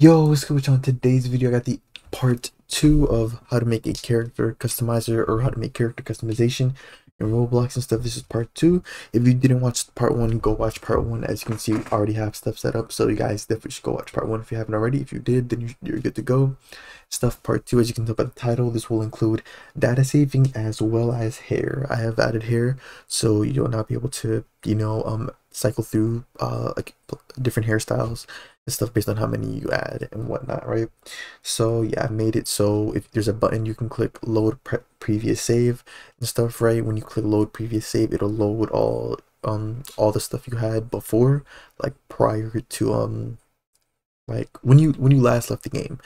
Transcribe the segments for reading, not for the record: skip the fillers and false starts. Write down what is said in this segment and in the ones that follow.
Yo, what's good with you? On today's video, I got the part 2 of how to make a character customizer or how to make character customization in Roblox and stuff. This is part 2. If you didn't watch part 1, go watch part 1. As you can see, we already have stuff set up, so you guys definitely should go watch part 1 if you haven't already. If you did, then you're good to go. Stuff part 2, as you can tell by the title, this will include data saving as well as hair. I have added hair, so you'll not be able to, cycle through like different hairstyles and stuff based on how many you add and whatnot, right? So yeah, I made it so if there's a button you can click load previous save and stuff, right? When you click load previous save, it'll load all the stuff you had before, like prior to like when you last left the game.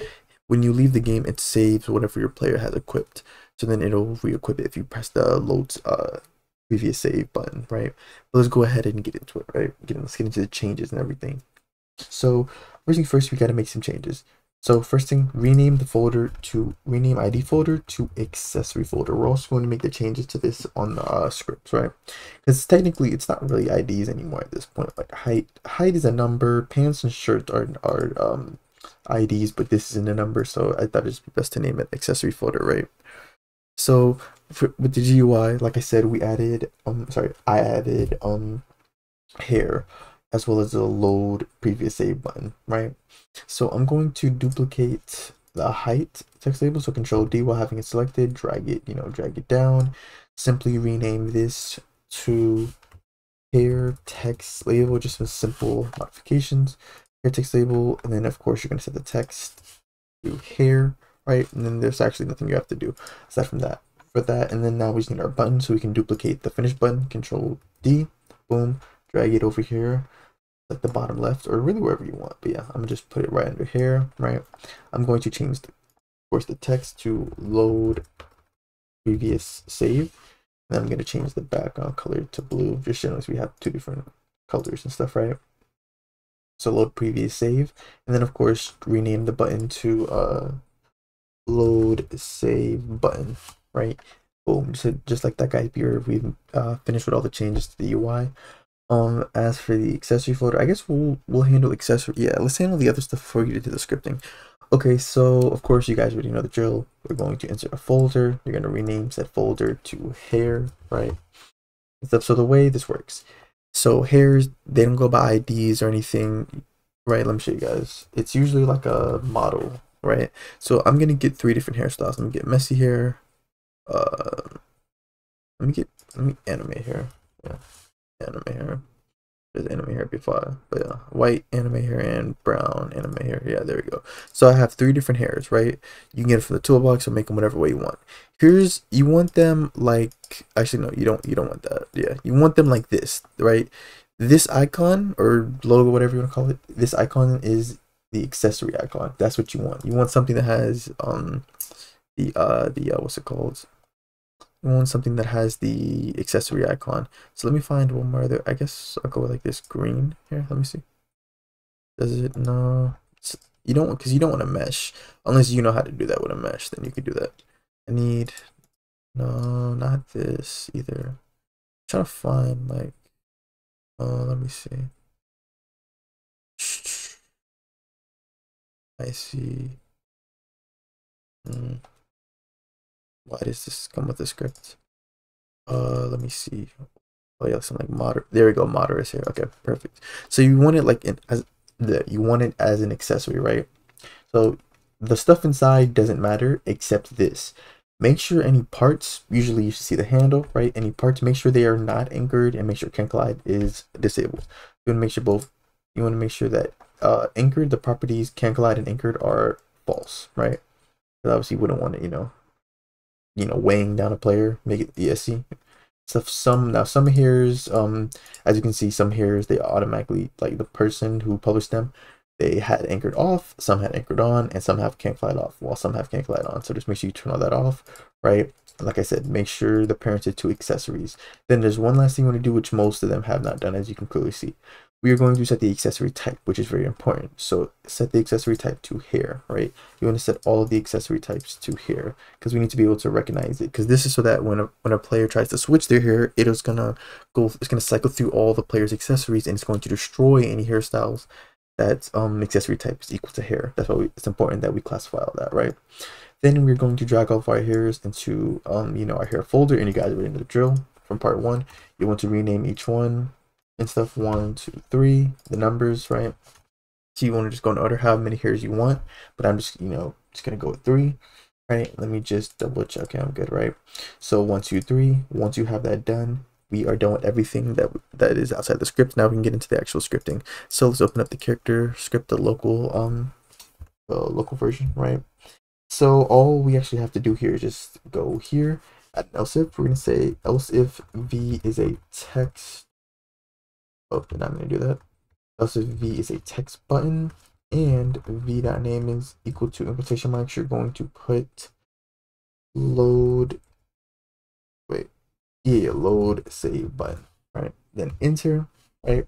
When you leave the game, it saves whatever your player has equipped, so then it'll re-equip it if you press the load previous save button, right? But let's go ahead and get into it, right? Let's get into the changes and everything. So first thing first, we got to make some changes. So first thing, rename ID folder to accessory folder. We're also going to make the changes to this on the scripts, right? Because technically it's not really IDs anymore at this point. Like height is a number, pants and shirts are IDs, but this isn't a number, so I thought it'd be best to name it accessory folder, right? So with the GUI, like I said, I added hair as well as the load previous save button, right? So I'm going to duplicate the height text label, so Control D while having it selected, drag it down, simply rename this to hair text label, just with simple modifications. Hair text label, and then of course you're going to set the text to hair, right? And then there's actually nothing you have to do aside from that for that. And then now we just need our button, so we can duplicate the finish button, Control D, boom, drag it over here like the bottom left, or really wherever you want. But yeah, I'm gonna just put it right under here, right? I'm going to change of course the text to load previous save, and I'm going to change the background color to blue, just showing us we have two different colors and stuff, right? So load previous save, and then of course rename the button to load save button, right? Boom, just like that, guys. We've finished with all the changes to the UI. As for the accessory folder, I guess we'll handle accessory. Yeah, let's handle the other stuff before we get into the scripting. Okay, so of course you guys already know the drill. We're going to insert a folder. You're going to rename said folder to hair, right? So the way this works, so hairs, they don't go by IDs or anything, right? Let me show you guys. It's usually like a model, right? So I'm gonna get 3 different hairstyles. Let me get messy hair. Let me anime hair. Yeah, anime hair. There's anime hair before, but yeah, white anime hair and brown anime hair. Yeah, there we go. So I have 3 different hairs, right? You can get it from the toolbox or make them whatever way you want. You want them like, actually no, you don't want that. Yeah, you want them like this, right? This icon or logo, whatever you want to call it, this icon is the accessory icon. That's what you want. You want something that has what's it called? You want something that has the accessory icon. So let me find one more there. I guess I'll go with like this green here. Let me see. Does it? No. You don't, because you don't want to mesh unless you know how to do that with a mesh. Then you could do that. I need, no, not this either. I'm trying to find like, let me see. I see. Why does this come with the script? Let me see. Oh yeah, some like moderate. There we go, moderate here. Okay, perfect. So you want it like you want it as an accessory, right? So the stuff inside doesn't matter except this. Make sure any parts, usually you see the handle, right? Any parts, make sure they are not anchored, and make sure can collide is disabled. You want to make sure both. You want to make sure that anchored, the properties can collide and anchored are false, right? Because obviously you wouldn't want it, weighing down a player, make it ESC stuff. Some hairs, as you can see, some hairs, they automatically, like the person who published them, they had anchored off, some had anchored on, and some have can't collide off, while some have can't collide on. So just make sure you turn all that off, right? Like I said, make sure the parents are 2 accessories. Then there's one last thing you want to do, which most of them have not done, as you can clearly see. We are going to set the accessory type, which is very important. So set the accessory type to hair, right? You want to set all of the accessory types to hair, because we need to be able to recognize it. Because this is so that when a player tries to switch their hair, it's gonna cycle through all the player's accessories, and it's going to destroy any hairstyles that accessory type is equal to hair. That's why it's important that we classify all that, right? Then we're going to drag off our hairs into our hair folder, and you guys already know the drill from part 1. You want to rename each one and stuff, 1, 2, 3, the numbers, right? So you want to just go in order how many hairs you want, but I'm just just gonna go with 3. Right, let me just double check. Okay, I'm good, right? So 1, 2, 3. Once you have that done, we are done with everything that is outside the script. Now we can get into the actual scripting. So let's open up the character script, the local local version, right? So all we actually have to do here is just go here at else if. We're gonna say else if v is a text. Oh, and I'm gonna do that. Else if v is a text button and v.name is equal to, in quotation marks, you're going to put load save button, right? Then enter, right?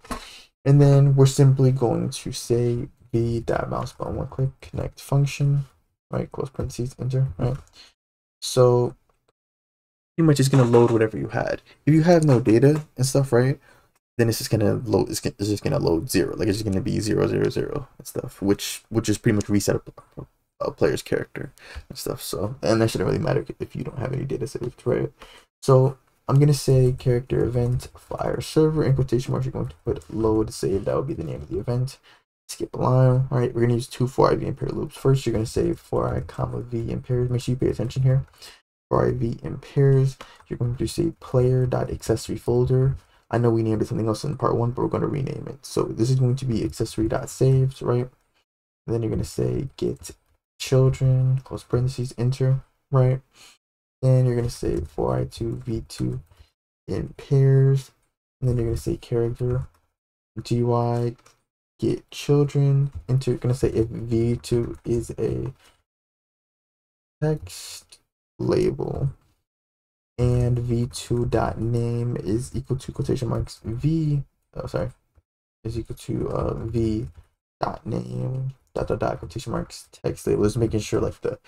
And then we're simply going to say v.mouse button, one click, connect function, right? Close parentheses, enter, right? So pretty much it's gonna load whatever you had. If you have no data and stuff, right, then it's just gonna load. It's just gonna load 0. Like it's just gonna be 0, 0, 0 and stuff, which is pretty much reset a player's character and stuff. So, and that shouldn't really matter if you don't have any data saved, right? So I'm gonna say character event fire server, in quotation marks. You're going to put load save. That would be the name of the event. Skip a line. All right, we're gonna use 2 for IV and pair loops. First, you're gonna say for I comma v in pairs. Make sure you pay attention here. For IV in pairs, you're going to say player.accessory folder. I know we named it something else in part 1, but we're going to rename it. So this is going to be accessory.saved, right? And then you're going to say get children, close parentheses, enter, right? Then you're going to say for I2 v2 in pairs. And then you're going to say character gy get children, enter. You're going to say if v2 is a text label and v2.name is equal to, quotation marks, is equal to v.name quotation marks text label. Is making sure like the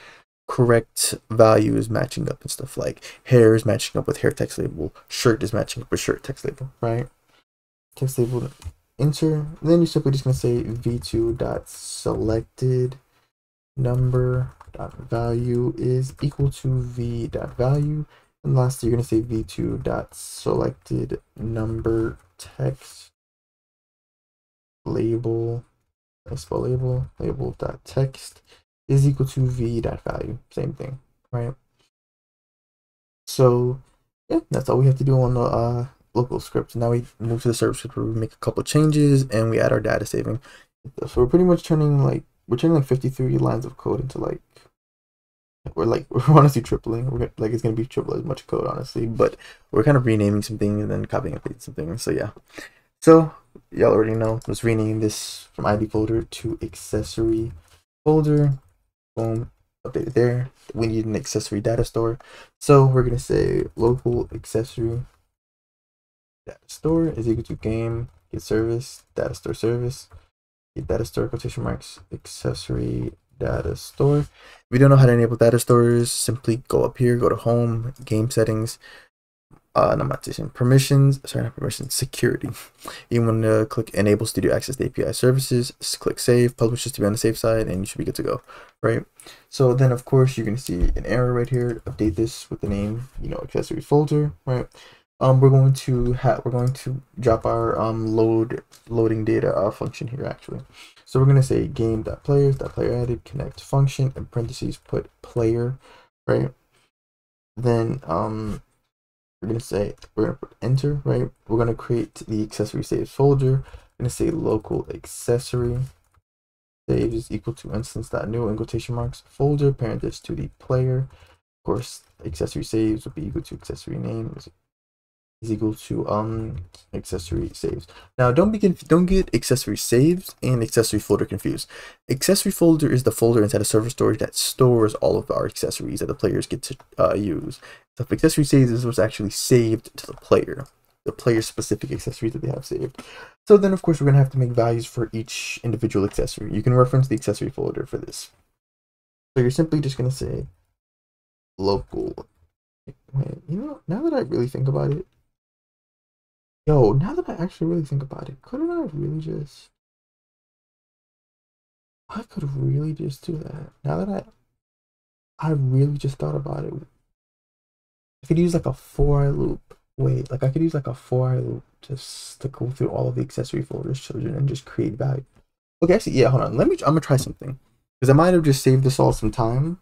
correct value is matching up and stuff, like hair is matching up with hair text label, shirt is matching up with shirt text label, right? Text label, enter. And then you're simply just gonna say v2.selected number value is equal to v.value, and lastly you're going to say v2.selected number text label, I spell label.text is equal to v.value. Same thing, right? So yeah, that's all we have to do on the local script. Now we move to the server script where we make a couple changes and we add our data saving. So we're pretty much turning like 53 lines of code into we're honestly tripling. It's gonna be triple as much code, honestly, but we're kind of renaming some things and then copying and pasting some things. So yeah, so y'all already know. Let's rename this from ID folder to accessory folder. Boom, updated there. We need an accessory data store, so we're gonna say local accessory data store is equal to game get service data store service. Data store, quotation marks, accessory data store. If you don't know how to enable data stores, simply go up here, go to home, game settings, permissions, security. You want to click enable studio access to API services, just click save, publish this to be on the safe side, and you should be good to go, right? So then of course you're going to see an error right here. Update this with the name, accessory folder, right? We're going to drop our loading data function here actually. So we're going to say game.players.player added connect function, in parentheses put player, right? Then we're going to put enter, right? We're going to create the accessory saves folder. We're going to say local accessory saves is equal to instance.new in quotation marks folder, parent this to the player. Of course, accessory saves will be equal to accessory name is equal to accessory saves. Now don't get accessory saves and accessory folder confused. Accessory folder is the folder inside a server storage that stores all of our accessories that the players get to use. So if accessory saves is what's actually saved to the player specific accessories that they have saved. So then of course we're gonna have to make values for each individual accessory. You can reference the accessory folder for this. So you're simply just gonna say local. Wait, now that I really think about it, now that I actually really think about it, couldn't I really just I could really just do that. Now that I really just thought about it. I could use like a for loop. Wait, like I could use like a for loop just to go through all of the accessory folders children and just create value. Okay, actually, yeah, hold on. I'm gonna try something. Because I might have just saved this all some time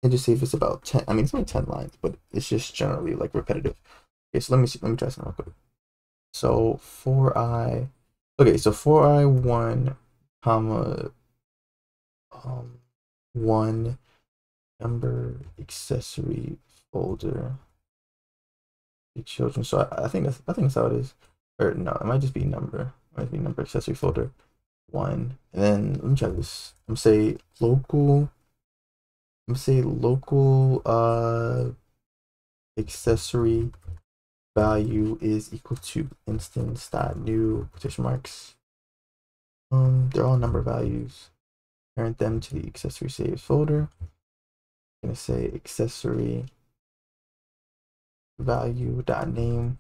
and just save this about 10. I mean, it's only 10 lines, but it's just generally like repetitive. Okay, so let me see. Let me try something real quick. So for I, okay, so for I 1, comma, 1 number accessory folder children. So I think that's how it is. Or no, it might just be number. It might be number accessory folder 1. And then let me try this. I'm say local. I'm say local accessory value is equal to instance dot new quotation marks. They're all number values. Parent them to the accessory saves folder. I'm gonna say accessory value dot name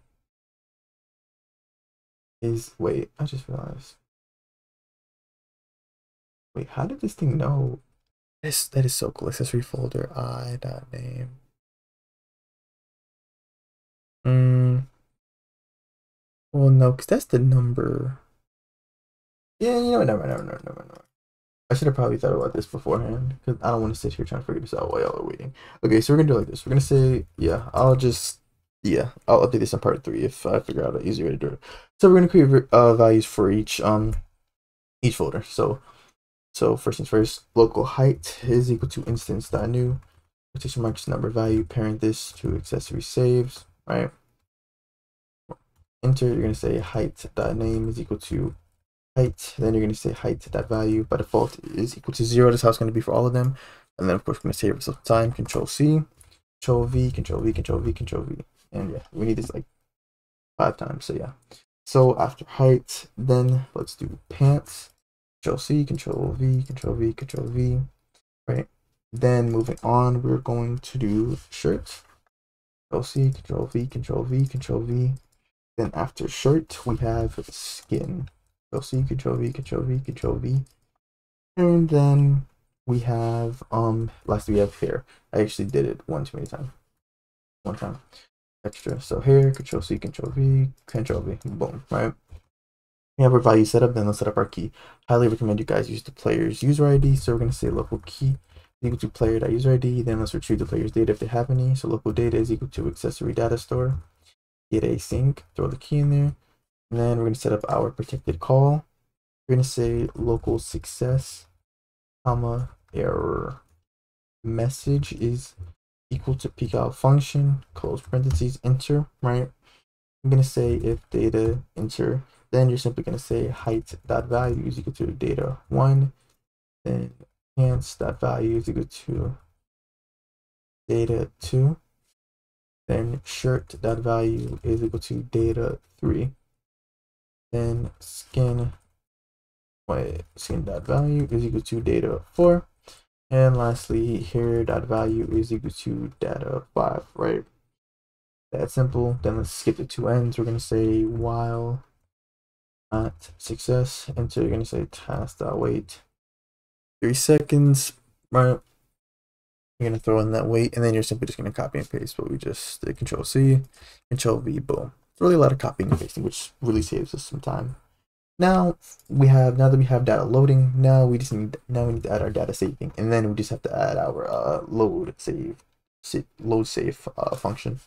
is, wait, I just realized. Wait, how did this thing know? That is so cool. Accessory folder I dot name. Well, no, because that's the number. Yeah, you know what? Never. I should have probably thought about this beforehand because I don't want to sit here trying to figure this out while y'all are waiting. Okay, so we're gonna do it like this. We're gonna say, yeah, I'll update this in part 3 if I figure out an easier way to do it. So we're gonna create values for each folder. So first things first, local height is equal to instance.new quotation marks number value, parent this to accessory saves, right? Enter, you're gonna say height.name is equal to height, then you're gonna say height.value by default is equal to 0. That's how it's gonna be for all of them. And then of course we're gonna save some time, Control C, Control V, Control V, Control V, Control V. And yeah, we need this like 5 times. So yeah. So after height, then let's do pants. Control C, Control V, Control V, Control V, right? Then moving on, we're going to do shirt. Control C, Control V, Control V, Control V. Then after shirt, we have skin. Control C, Control V, Control V, Control V. And then we have lastly we have hair. I actually did it one too many times. One time. Extra. So hair, Control C, Control V, Control V. Boom, right? We have our value set up, then let's set up our key. Highly recommend you guys use the player's user ID. So we're gonna say local key equal to player.user ID. Then let's retrieve the player's data if they have any. So local data is equal to accessory data store. Get async, throw the key in there. And then we're gonna set up our protected call. We're gonna say local success, comma, error. Message is equal to peek out function, close parentheses, enter, right? I'm gonna say if data enter, then you're simply gonna say height.value is equal to data 1, then pants.value is equal to data 2, then shirt.value is equal to data 3, then skin.value is equal to data 4, and lastly hair.value is equal to data 5, right? That's simple. Then let's skip the 2 ends. We're gonna say while at success, enter, you're gonna say task.wait 3 seconds, right? You're gonna throw in that wait, and then you're simply just gonna copy and paste what we just did. Control C, Control V, boom. It's really a lot of copying and pasting, which really saves us some time. Now that we have data loading, now we need to add our data saving, and then we just have to add our load save function.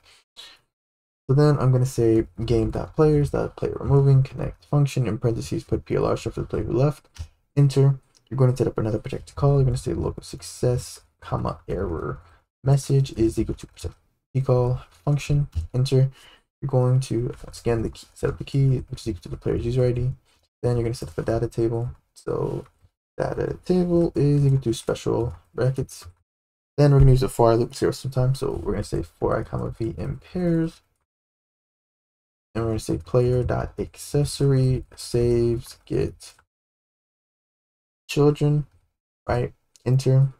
So then I'm going to say game.players.player removing connect function in parentheses, put PLR for the player who left, enter. You're going to set up another protected call. You're going to say local success, comma, error message is equal to call function, enter. You're going to scan the key, set up the key, which is equal to the player's user ID. Then you're going to set up a data table. So data table is equal to special brackets. Then we're going to use a for loop zero sometime. So we're going to say for I comma v in pairs. And we're going to say player.accessory saves get children, right? Enter.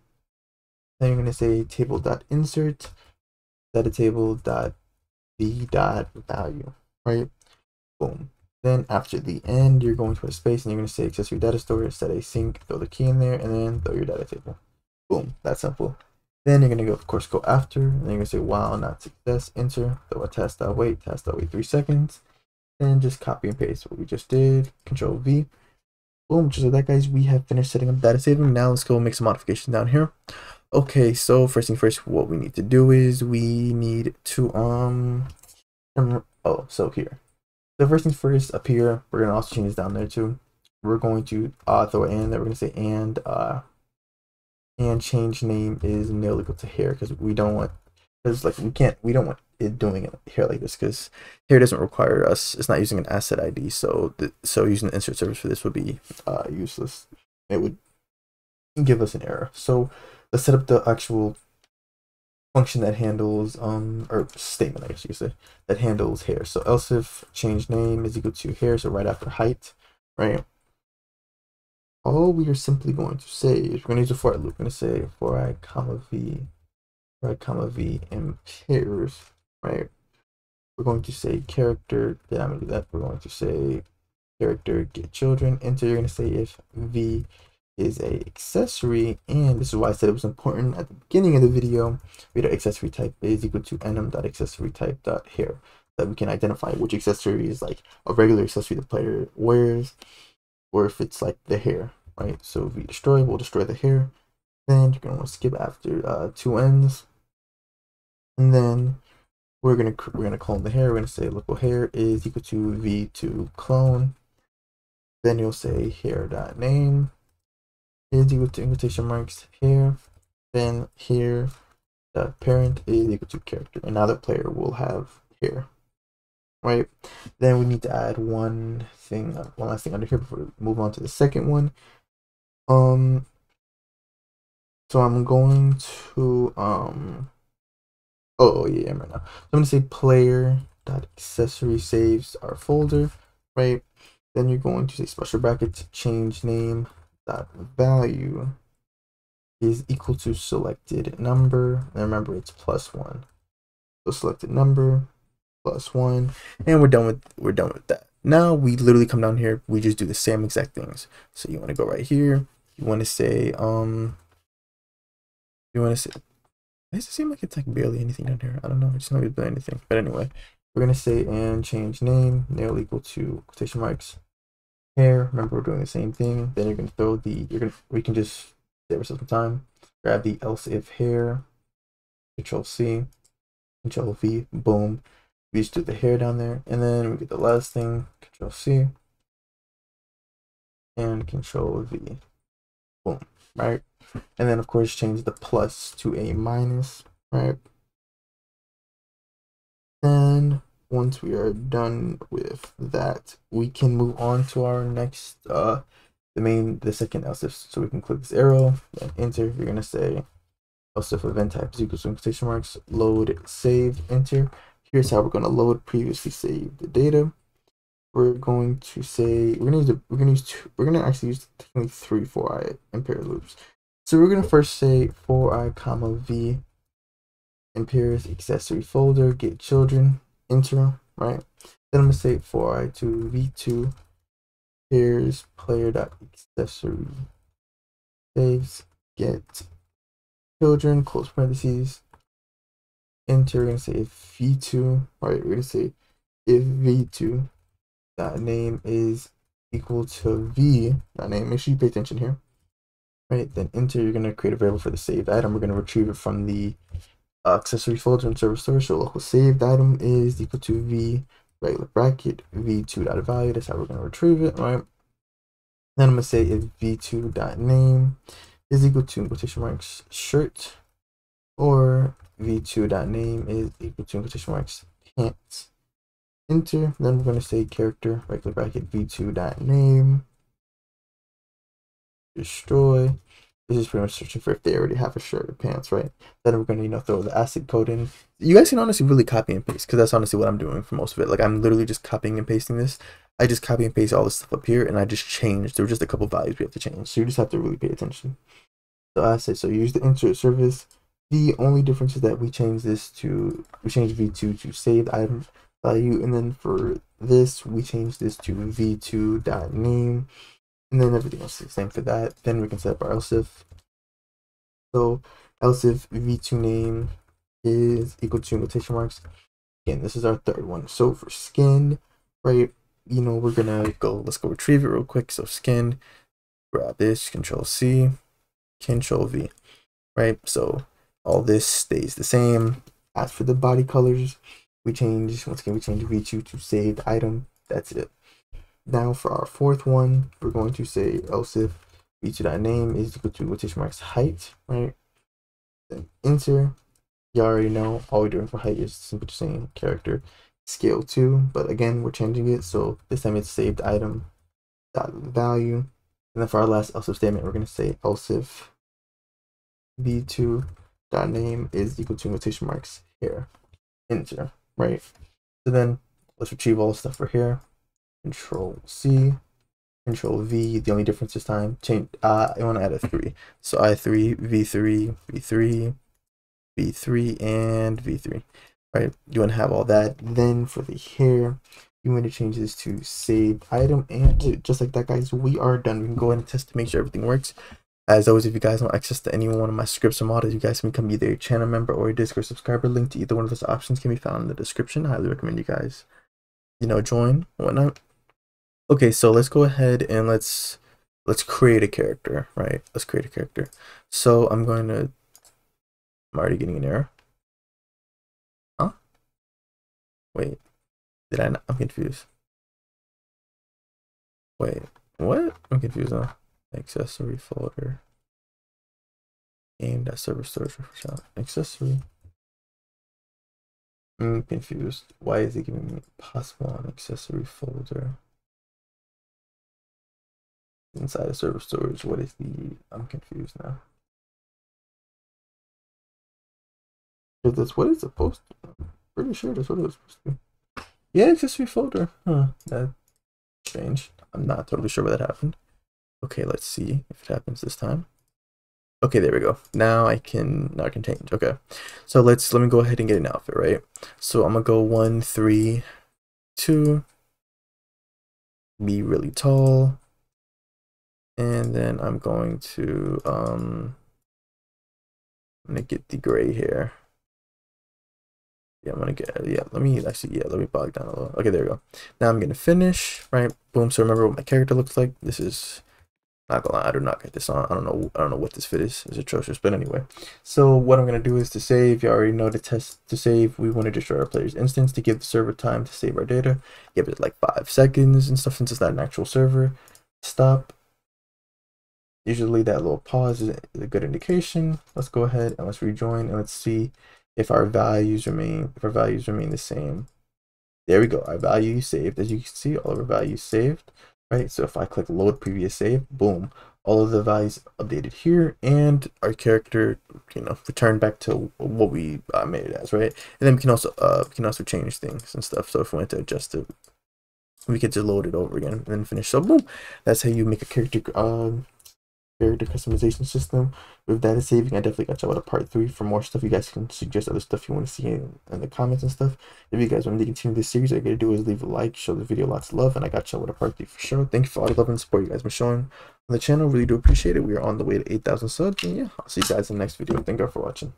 Then you're going to say table.insert data table.v.value, right? Boom. Then after the end, you're going to a space and you're going to say accessory data store, set async, throw the key in there, and then throw your data table. Boom, that's simple. Then you're going to go, of course, go after, and then you're going to say while not success, enter, throw a test.wait 3 seconds, and just copy and paste what we just did, Control V. Boom, just like that, guys, we have finished setting up data saving. Now let's go make some modifications down here. Okay, so first thing first, what we need to do is we need to, so here. The first things first, up here, we're going to also change this down there too. We're going to throw it in there. We're going to say and change name is nil equal to hair, because we don't want, we don't want it doing it here like this, because here doesn't require us, it's not using an asset ID, so using the insert service for this would be useless. It would give us an error. So let's set up the actual function that handles or statement, I guess you say, that handles hair. So else if change name is equal to hair, so right after height, right? All we are simply going to say is we're going to use a for loop. We're going to say for I comma v in pairs, right? We're going to say character, then I'm going to do that. We're going to say character get children, enter. You're going to say if v is a accessory, and this is why I said it was important at the beginning of the video. We had accessory type is equal to enum.accessoryType.hair, that we can identify which accessory is like a regular accessory the player wears, or if it's like the hair, right? So if we destroy, we'll destroy the hair. Then you're gonna want to skip after 2 ends, and then we're gonna clone the hair. We're gonna say local hair is equal to v2 clone. Then you'll say hair.name is equal to in quotation marks hair. Then here the parent is equal to character, and now the player will have hair, right? Then we need to add one last thing under here before we move on to the second one. So I'm going to right now. So I'm gonna say player.accessory saves our folder, right? Then you're going to say special brackets change name dot value is equal to selected number, and remember it's +1. So selected number +1, and we're done with that. Now we literally come down here, we just do the same exact things. So you want to go right here, you want to say does it seem like it's like barely anything down here? I don't know, it's not really anything. But anyway, we're gonna say and change name nil equal to quotation marks hair. Remember, we're doing the same thing. Then you're gonna throw we can just save ourselves some time. Grab the else if hair, Control C, Control V, boom. We just do the hair down there, and then we get the last thing, Control C and Control V, boom, right? And then of course change the plus to a minus, right? Then once we are done with that, we can move on to our next the second else if. So we can click this arrow and enter. You're gonna say else if event type is equal to quotation marks load save enter. Here's how we're gonna load previously saved data. We're going to say we're gonna actually use technically 3 for I in pair loops. So we're gonna first say for I comma v in pairs accessory folder get children enter, right? Then I'm gonna say for I to v2 pairs player.accessory saves get children close parentheses enter. We're gonna say if v2, all right, we're gonna say if v2 that name is equal to v that name, make sure you pay attention here, right? Then enter. You're gonna create a variable for the saved item. We're gonna retrieve it from the accessory folder and server storage. So local saved item is equal to v regular bracket v2.value. That's how we're gonna retrieve it, right? Then I'm gonna say if v2.name is equal to in quotation marks shirt, or v2.name is equal to in quotation marks pants. Enter. Then we're going to say character regular bracket v2.name destroy. This is pretty much searching for if they already have a shirt or pants, right? Then we're going to throw the ASCII code in. You guys can honestly really copy and paste, because that's honestly what I'm doing for most of it. Like I'm literally just copying and pasting this. I just copy and paste all this stuff up here, and I just changed. There were just a couple values we have to change, so you just have to really pay attention. So ASCII. So use the insert service. The only difference is that we changed v2 to saved item value, and then for this we change this to v2.name, and then everything else is the same for that. Then we can set up our else if. So else if v2 name is equal to quotation marks. Again, this is our third one. So for skin, right, you know, we're gonna let's go retrieve it real quick. So skin, grab this, Control C, Control V, right? So all this stays the same. As for the body colors, once again we change v2 to saved item. That's it. Now for our fourth one, we're going to say else if v2.name is equal to quotation marks height, right? Then enter. You already know all we're doing for height is simply just saying character scale 2, but again we're changing it, so this time it's saved item dot value. And then for our last else if statement, we're going to say else if v2.name is equal to quotation marks here, enter, right? So then let's retrieve all the stuff for here. Control C, Control V. The only difference this time, I want to add a 3. So I3, V3, V3, V3, and V3. Right? You want to have all that. Then for the hair, you want to change this to saved item, and just like that, guys, we are done. We can go ahead and test to make sure everything works. As always, if you guys want access to any one of my scripts or models, you guys can become either a channel member or a Discord subscriber. Link to either one of those options can be found in the description. I highly recommend you guys, join, whatnot. Okay, so let's go ahead and let's create a character, right? Let's create a character. So I'm already getting an error. Huh? Wait, did I not? I'm confused. Wait, what? I'm confused now. Accessory folder. Game.server storage shot. Accessory. I'm confused. Why is it giving me possible on accessory folder? Inside of server storage, what is I'm confused now. Because that's what it's supposed to. I'm pretty sure that's what it was supposed to be. Yeah, accessory folder. Huh, that's strange. I'm not totally sure why that happened. Okay, let's see if it happens this time. Okay, there we go. Now I can change. Okay, so let me go ahead and get an outfit, right? So I'm gonna go 1, 3, 2, be really tall. And then I'm going to I'm gonna get the gray hair. Yeah, I'm gonna get let me bog down a little. Okay, there we go. Now I'm gonna finish, right? Boom. So remember what my character looks like. This is not gonna lie, I do not get this on. I don't know what this fit is. It's atrocious, but anyway. So what I'm gonna do is to save. You already know to save. We want to destroy our player's instance to give the server time to save our data. Give it like 5 seconds and stuff since it's not an actual server. Stop. Usually that little pause is a good indication. Let's go ahead and let's rejoin and let's see if our values remain the same. There we go. Our value saved. As you can see, all of our values saved, right? So if I click load previous save, boom, all of the values updated here, and our character, returned back to what we made it as, right? And then we can also change things and stuff. So if we want to adjust it, we could just load it over again and then finish. So boom, that's how you make a character customization system with data saving. I definitely got y'all with a part 3 for more stuff. You guys can suggest other stuff you want to see in the comments and stuff. If you guys want me to continue this series, all you gotta do is leave a like, show the video lots of love, and I got y'all with a part 3 for sure. Thank you for all the love and support you guys been showing on the channel. Really do appreciate it. We are on the way to 8,000 subs, and yeah, I'll see you guys in the next video. Thank you for watching.